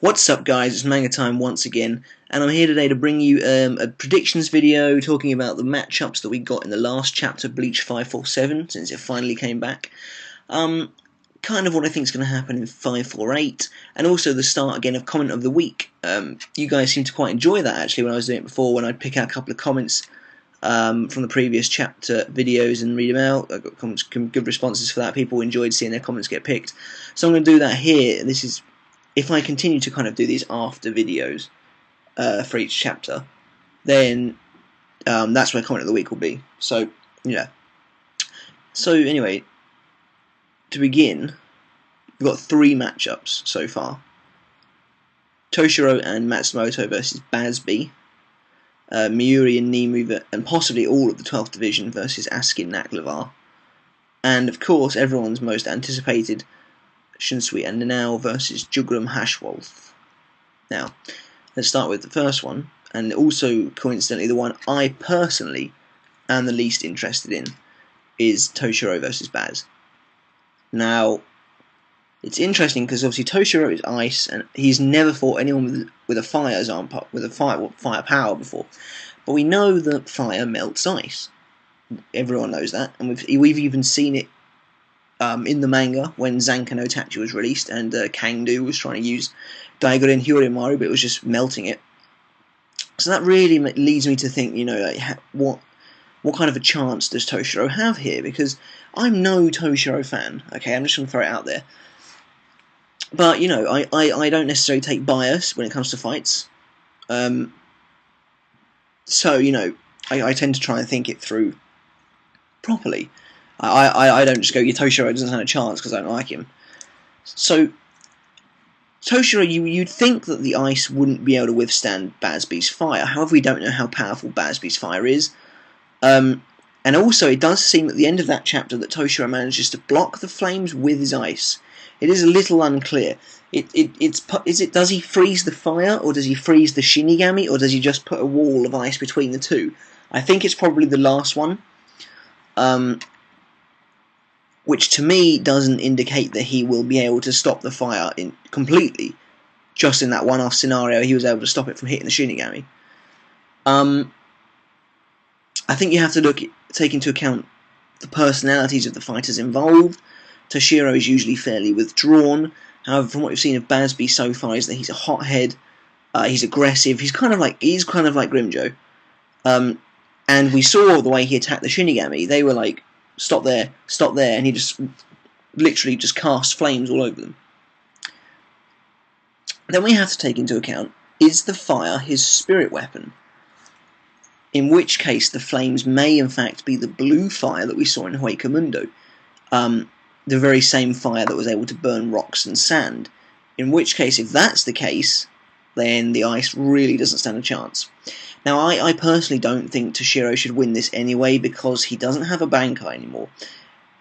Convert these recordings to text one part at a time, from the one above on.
What's up guys, it's Manga Time once again, and I'm here today to bring you a predictions video talking about the matchups that we got in the last chapter, Bleach 547, since it finally came back. Kind of what I think is going to happen in 548, and also the start again of Comment of the Week. You guys seem to quite enjoy that actually when I was doing it before, when I'd pick out a couple of comments from the previous chapter videos and read them out. I got good responses for that. People enjoyed seeing their comments get picked. So I'm going to do that here. This is if I continue to kind of do these after videos for each chapter, then that's where Comment of the Week will be. So, yeah. So, anyway, to begin, we've got 3 matchups so far. Toshiro and Matsumoto versus Bazz-B. Mayuri and Nemu and possibly all of the 12th Division versus Askin Naklavar. And, of course, everyone's most anticipated Shunsui and Nanao versus Jugram Haschwalth. Now, let's start with the first one, and also coincidentally the one I personally am the least interested in is Toshiro versus Bazz. Now, it's interesting because obviously Toshiro is ice, and he's never fought anyone with a fire power before. But we know that fire melts ice. Everyone knows that, and we've even seen it in the manga when Zanka no Tachi was released, and Kangdu was trying to use Daigoren Hyorimaru, but it was just melting it. So that really leads me to think, like, what kind of a chance does Toshiro have here? Because I'm no Toshiro fan. Okay, I'm just going to throw it out there. But I don't necessarily take bias when it comes to fights. So I tend to try and think it through properly. I don't just go, Toshiro doesn't have a chance because I don't like him. So, Toshiro, you'd think that the ice wouldn't be able to withstand Bazz-B's fire. However, we don't know how powerful Bazz-B's fire is. And also, it does seem at the end of that chapter that Toshiro manages to block the flames with his ice. It is a little unclear. Does he freeze the fire, or does he freeze the Shinigami, or does he just put a wall of ice between the two? I think it's probably the last one. Which to me doesn't indicate that he will be able to stop the fire completely. Just in that one-off scenario, he was able to stop it from hitting the Shinigami. I think you have to take into account the personalities of the fighters involved. Toshiro is usually fairly withdrawn. However, from what we've seen of Bazz-B so far, is that he's a hothead. He's aggressive. He's kind of like Grimjo. And we saw the way he attacked the Shinigami. They were like, stop there, and he just literally just cast flames all over them. Then we have to take into account, is the fire his spirit weapon? In which case the flames may in fact be the blue fire that we saw in Huecamundo. The very same fire that was able to burn rocks and sand. In which case, if that's the case, then the ice really doesn't stand a chance. Now, I personally don't think Toshiro should win this anyway, because he doesn't have a Bankai anymore,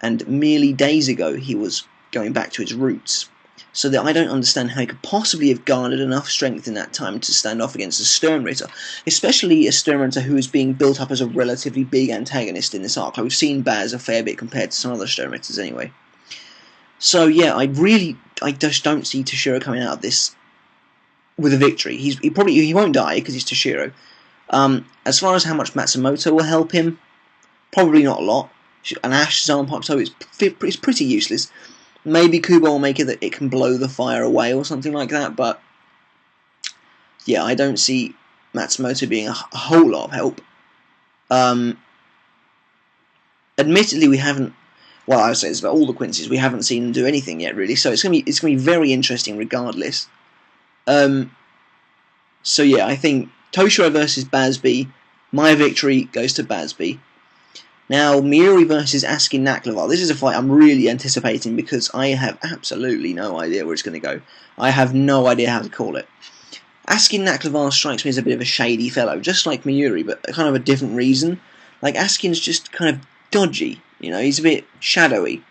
and merely days ago he was going back to his roots. So that I don't understand how he could possibly have garnered enough strength in that time to stand off against a Sturmritter, especially a Sturmritter who is being built up as a relatively big antagonist in this arc. We've seen Bazz a fair bit compared to some other Sturmritters anyway. So yeah, I just don't see Toshiro coming out of this with a victory. He won't die because he's Toshiro. As far as how much Matsumoto will help him, probably not a lot. An Ash Zanpakuto is pretty useless. Maybe Kubo will make it that it can blow the fire away or something like that, but yeah, I don't see Matsumoto being a whole lot of help. Admittedly, we haven't. Well, I would say this about all the Quincy's. We haven't seen them do anything yet, really. So it's gonna be very interesting, regardless. So yeah, I think Toshiro versus Bazz-B. My victory goes to Bazz-B. Now, Mayuri versus Askin Naklavar. This is a fight I'm really anticipating because I have absolutely no idea where it's going to go. I have no idea how to call it. Askin Naklavar strikes me as a bit of a shady fellow, just like Mayuri, but kind of a different reason. Like, Askin's just kind of dodgy, he's a bit shadowy.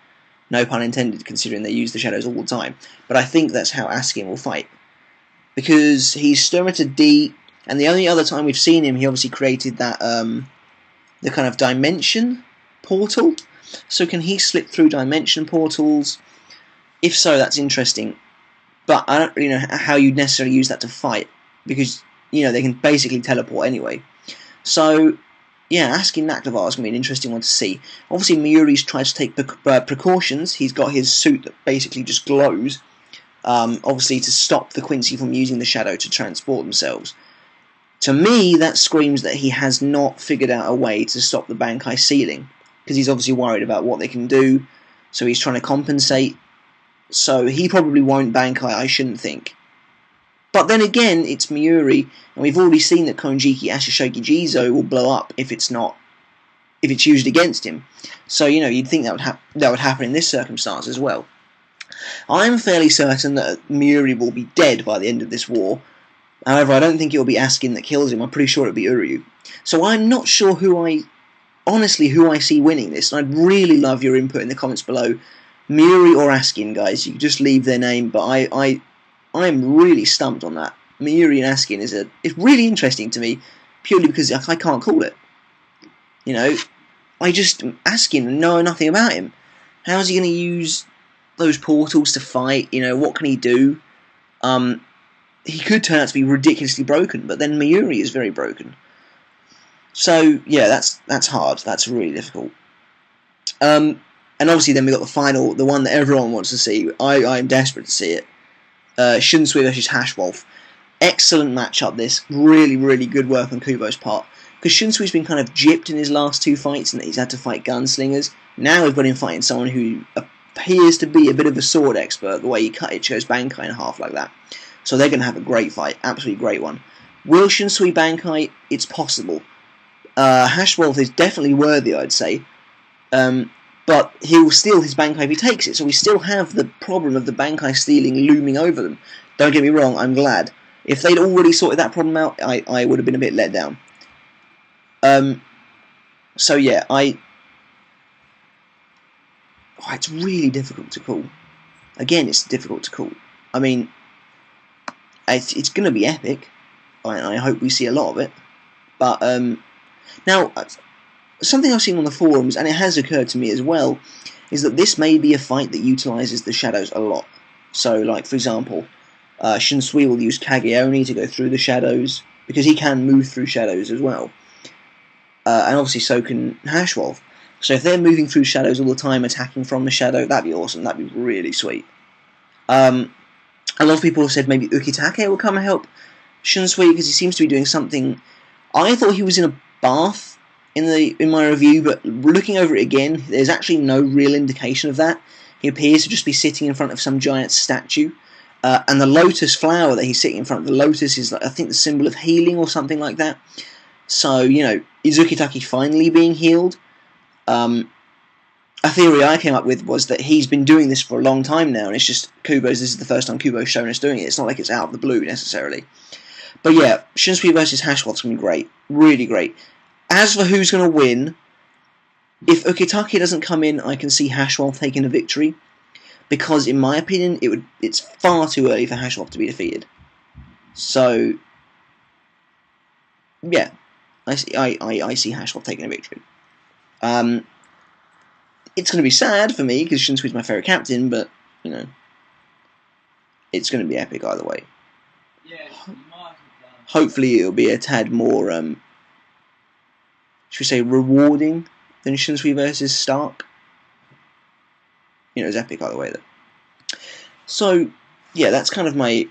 No pun intended, considering they use the shadows all the time. But I think that's how Askin will fight. Because he's Sturmritter D, and the only other time we've seen him, he obviously created that, the kind of dimension portal. So can he slip through dimension portals? If so, that's interesting. but I don't really know how you'd necessarily use that to fight, because they can basically teleport anyway. So yeah, Askin Naklavar is going to be an interesting one to see. Obviously, Mayuri's tried to take precautions. He's got his suit that basically just glows, obviously to stop the Quincy from using the shadow to transport themselves. To me, that screams that he has not figured out a way to stop the Bankai sealing, because he's obviously worried about what they can do, so he's trying to compensate. So he probably won't Bankai, I shouldn't think. But then again, it's Mayuri, and we've already seen that Konjiki Ashishoki Jizo will blow up if it's used against him. So you'd think that would happen in this circumstance as well. I'm fairly certain that Mayuri will be dead by the end of this war. However, I don't think it will be Askin that kills him. I'm pretty sure it'll be Uryu. So I'm not sure who I see winning this. And I'd really love your input in the comments below. Mayuri or Askin, guys. You can just leave their name, but I'm really stumped on that. Mayuri and Askin is really interesting to me, purely because I can't call it. Askin, know nothing about him. How's he going to use those portals to fight? What can he do? He could turn out to be ridiculously broken, but then Mayuri is very broken. So yeah, that's hard. That's really difficult. And obviously then we got the one that everyone wants to see. I'm desperate to see it. Shunsui versus Haschwalth. Excellent matchup this. Really, really good work on Kubo's part. Because Shunsui's been kind of gypped in his last two fights and that he's had to fight gunslingers. Now we've got him fighting someone who appears to be a bit of a sword expert. The way he cut Ichigo's Bankai in half like that. So they're going to have a great fight. Absolutely great one. Will Shunsui Bankai? It's possible. Haschwalth is definitely worthy, I'd say. But he'll steal his Bankai if he takes it. So we still have the problem of the Bankai stealing looming over them. Don't get me wrong, I'm glad. If they'd already sorted that problem out, I would have been a bit let down. So yeah, it's really difficult to call. Again, it's difficult to call. I mean, it's going to be epic. I hope we see a lot of it. But now, something I've seen on the forums, and it has occurred to me as well, is that this may be a fight that utilises the shadows a lot. So, like, for example, Shunsui will use Kageoni to go through the shadows, because he can move through shadows as well. And obviously so can Haschwalth. So if they're moving through shadows all the time, attacking from the shadow, that'd be awesome. That'd be really sweet. A lot of people have said maybe Ukitake will come and help Shunsui, because he seems to be doing something. I thought he was in a bath in my review, but looking over it again, there's actually no real indication of that. He appears to just be sitting in front of some giant statue. And the lotus flower that he's sitting in front of, the lotus is, I think, the symbol of healing or something like that. So, is Ukitake finally being healed? A theory I came up with was that he's been doing this for a long time now, and it's just this is the first time Kubo's shown us doing it. It's not like it's out of the blue, necessarily. But yeah, Shunsui versus Haschwalth's going to be great. Really great. As for who's going to win, if Ukitake doesn't come in, I can see Haschwalth taking a victory. Because, in my opinion, it's far too early for Haschwalth to be defeated. So, yeah, I see Haschwalth taking a victory. It's going to be sad for me, because Shunsui's my favourite captain, but, it's going to be epic either way. Yeah, hopefully it'll be a tad more, should we say, rewarding than Shunsui versus Stark. It's epic either way, though. So, yeah, that's kind of my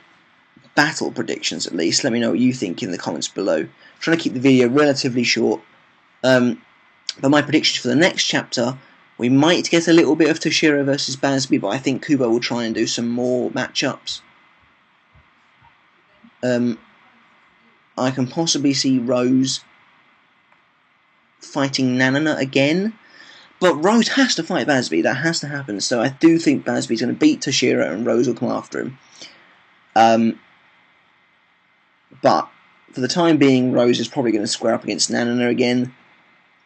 battle predictions, at least. Let me know what you think in the comments below. I'm trying to keep the video relatively short. But my predictions for the next chapter, we might get a little bit of Toshiro versus Bazz-B, but I think Kubo will try and do some more matchups. I can possibly see Rose fighting Nanana again. But Rose has to fight Bazz-B, that has to happen, so I do think Bazz-B's going to beat Toshiro and Rose will come after him. But for the time being, Rose is probably going to square up against Nanana again,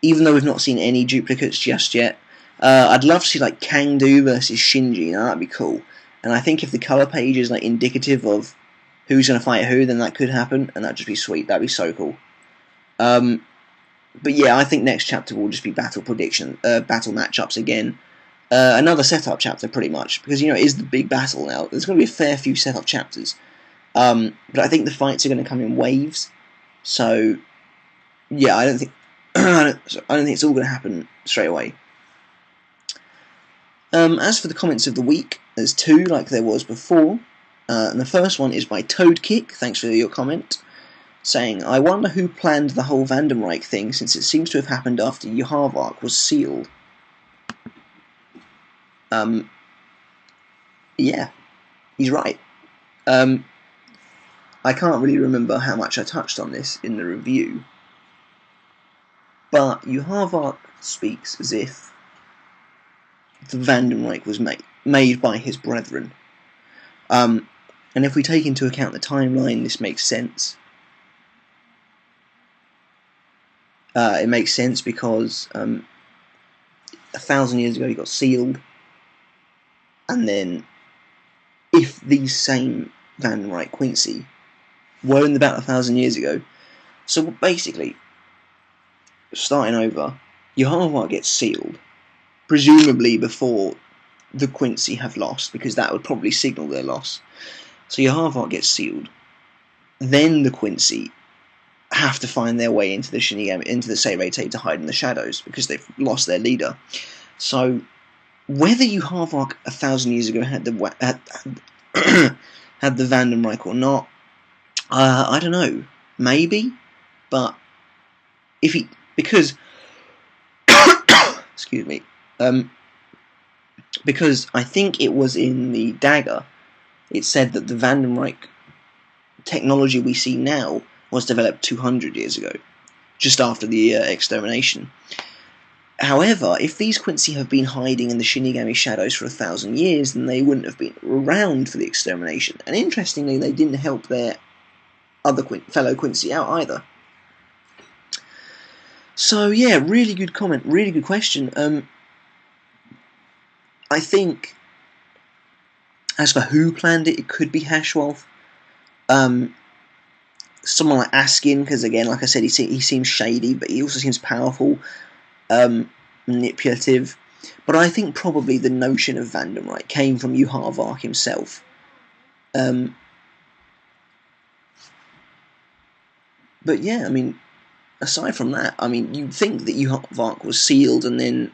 even though we've not seen any duplicates just yet. I'd love to see like Kangdu versus Shinji, that'd be cool. And I think if the colour page is like indicative of who's going to fight who, then that could happen, and that'd just be sweet, that'd be so cool. But yeah, I think next chapter will just be battle matchups again. another setup chapter, pretty much, because, it is the big battle now. There's going to be a fair few setup chapters. But I think the fights are going to come in waves. So, yeah, I don't think I don't think it's all going to happen straight away. As for the comments of the week, there's two, like there was before. And the first one is by Toadkick. Thanks for your comment, saying, I wonder who planned the whole Vandenreich thing, since it seems to have happened after Haschwalth was sealed. Yeah, he's right. I can't really remember how much I touched on this in the review, but Haschwalth speaks as if the Vandenreich was made by his brethren. And if we take into account the timeline, this makes sense. It makes sense because 1,000 years ago he got sealed, and then if these same Vandenreich Quincy were in the battle 1,000 years ago, so basically, starting over, Haschwalth gets sealed, presumably before the Quincy have lost, because that would probably signal their loss. So Haschwalth gets sealed, then the Quincy have to find their way into the Shinigami, into the Seirei to hide in the shadows, because they've lost their leader. So whether Haschwalth 1,000 years ago had the had the Vandenreich or not, I don't know. Maybe, but if he, because excuse me, because I think it was in the dagger, it said that the Vandenreich technology we see now was developed 200 years ago, just after the extermination. However, if these Quincy have been hiding in the Shinigami shadows for 1,000 years, then they wouldn't have been around for the extermination. And interestingly, they didn't help their other fellow Quincy out either. So yeah, really good comment, really good question. I think, as for who planned it, it could be Haschwalth. Someone like Askin, because again, like I said, he seems shady, but he also seems powerful, manipulative. But I think probably the notion of Vandenreich came from Haschwalth himself. But yeah, I mean, aside from that, I mean, you'd think that Haschwalth was sealed, and then,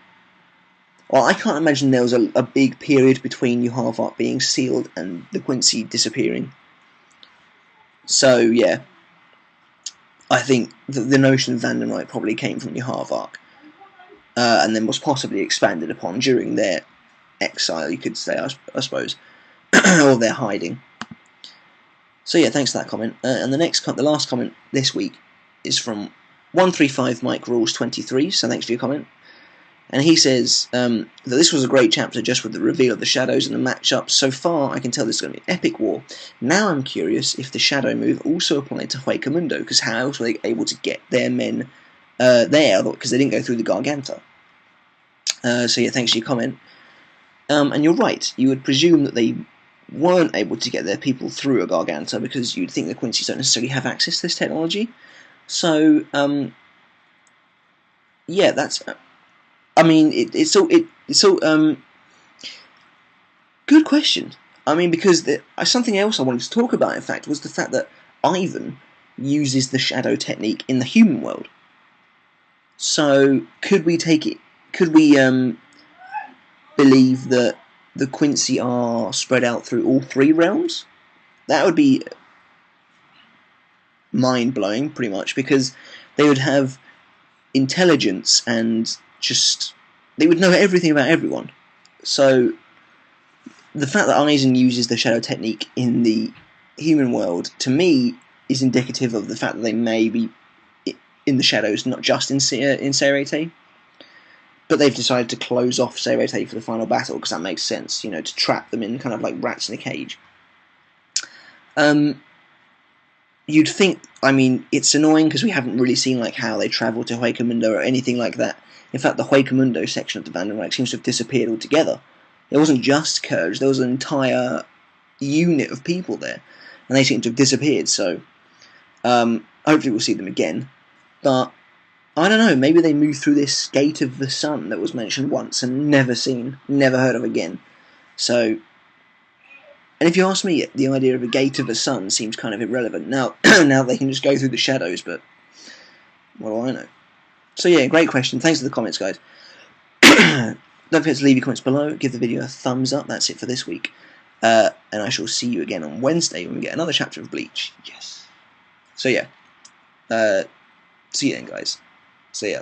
well, I can't imagine there was a big period between Haschwalth being sealed and the Quincy disappearing. So yeah, I think the notion of Vandenreich probably came from Haschwalth, and then was possibly expanded upon during their exile, you could say, I suppose, or their hiding. So yeah, thanks for that comment. And the last comment this week is from 135 Mike Rules 23. So thanks for your comment. And he says that this was a great chapter, just with the reveal of the shadows and the matchups. So far, I can tell this is going to be an epic war. Now I'm curious if the shadow move also applied to Huecamundo, because how else were they able to get their men there, because they didn't go through the Garganta. So yeah, thanks for your comment. And you're right, you would presume that they weren't able to get their people through a Garganta, because you'd think the Quincy's don't necessarily have access to this technology. So, yeah, that's... I mean, it's so good question. I mean, because something else I wanted to talk about, in fact, was the fact that Ivan uses the shadow technique in the human world. So, could we believe that the Quincy are spread out through all three realms? That would be mind-blowing, pretty much, because they would have intelligence and they would know everything about everyone. So the fact that Aizen uses the shadow technique in the human world, to me, is indicative of the fact that they may be in the shadows, not just in Seirei. But they've decided to close off Seirei for the final battle, because that makes sense, to trap them in kind of like rats in a cage. You'd think, I mean, it's annoying because we haven't really seen like how they travel to Huecamundo or anything like that. In fact, the Huecamundo section of the Vandenreich seems to have disappeared altogether. It wasn't just Kurge, there was an entire unit of people there, and they seem to have disappeared, so hopefully we'll see them again. But I don't know, maybe they moved through this Gate of the Sun that was mentioned once and never seen, never heard of again. So, and if you ask me, the idea of a Gate of the Sun seems kind of irrelevant. Now, now they can just go through the shadows, but what do I know? So yeah, great question. Thanks for the comments, guys. Don't forget to leave your comments below, give the video a thumbs up. That's it for this week. And I shall see you again on Wednesday when we get another chapter of Bleach. Yes. So yeah, see you then, guys. See ya.